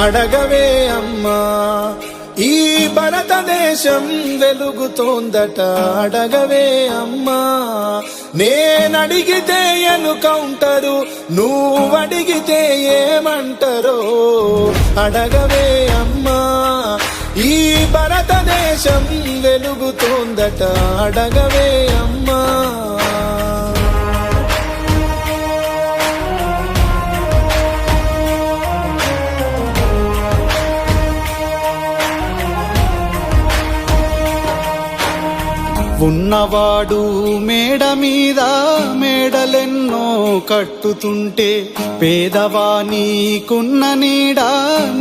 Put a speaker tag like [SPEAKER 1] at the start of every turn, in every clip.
[SPEAKER 1] అడగవే అమ్మా ఈ భారతదేశం వెలుగుతోందట అడగవే అమ్మా నేనడిగితే ఎన్కౌంటరు నువ్వడిగితే ఏమంటారో అడగవే అమ్మా ఈ భారతదేశం వెలుగుతోందట అడగవే అమ్మా ఉన్నవాడు మేడ మీద మేడలెన్నో కట్టుతుంటే పేదవానికున్న నీడ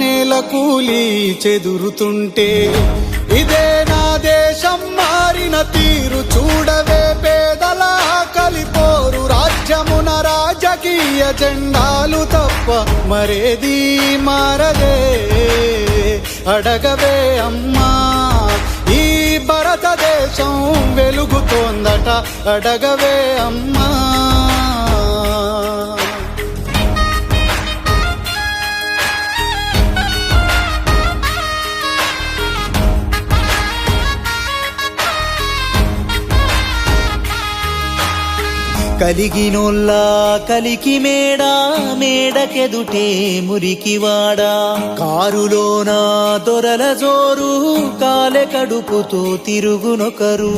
[SPEAKER 1] నేల కూలి చెదురుతుంటే ఇదే నా దేశం మారిన తీరు చూడవే పేదల కలిపోరు రాజ్యమున రాజకీయ జెండాలు తప్ప మరేది మారదే అడగవే అమ్మా ఈ భారతదేశం వెలుగుతోందట అడగవే అమ్మా
[SPEAKER 2] కలిగినోల్లా కలికి మేడకెదుటే మురికివాడా కారులోన దొరల జోరు కాలె కడుపుతో తిరుగునొకరు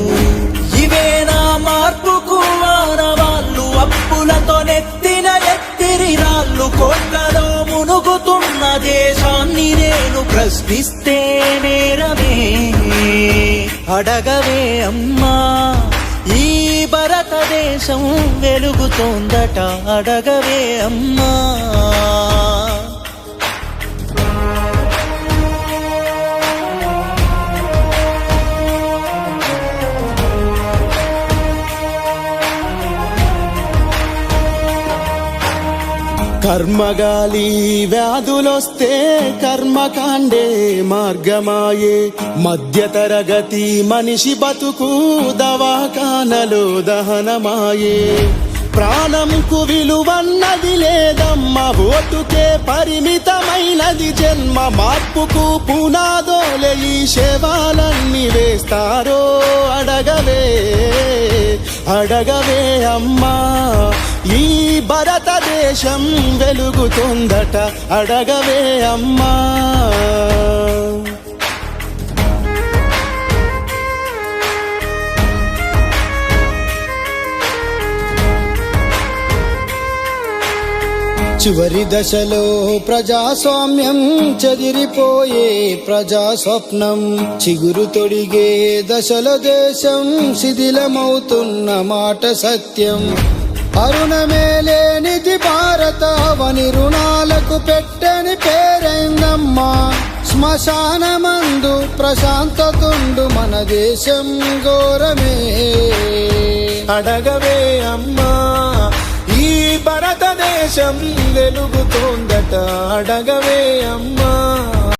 [SPEAKER 2] ఇవే నా మార్పుకు వానవాళ్ళు అప్పులతో నెత్తిన ఎత్తిరి రాళ్ళు కోట్లలో మునుగుతున్న దేశాన్ని నేను ప్రశ్నిస్తే నేరమే అడగవే అమ్మా ఈ భారతదేశం వెలుగుతోందట అడగవే అమ్మా
[SPEAKER 1] కర్మగాలి వ్యాధులొస్తే కర్మకాండే మార్గమాయే మధ్యతరగతి మనిషి బతుకు దవాఖానలో దహనమాయే ప్రాణంకు విలువన్నది లేదమ్మ ఓటుకే పరిమితమైనది జన్మ మార్పుకు పునాదోలే ఈ శవాలన్నీ వేస్తారో అడగవే అమ్మా ఈ భారతదేశం వెలుగుతుందట అడగవే అమ్మా చివరి దశలో ప్రజాస్వామ్యం చెదిరిపోయే ప్రజాస్వప్నం చిగురు తొడిగే దశలో దేశం శిథిలమవుతున్న మాట సత్యం అరుణమేలేనిది భారతావని రుణాలకు పెట్టని పేరైందమ్మా శ్మశానమందు ప్రశాంతతుండు మన దేశం ఘోరమే అడగవే అమ్మా ఈ భారతదేశం వెలుగుతోందట అడగవే అమ్మా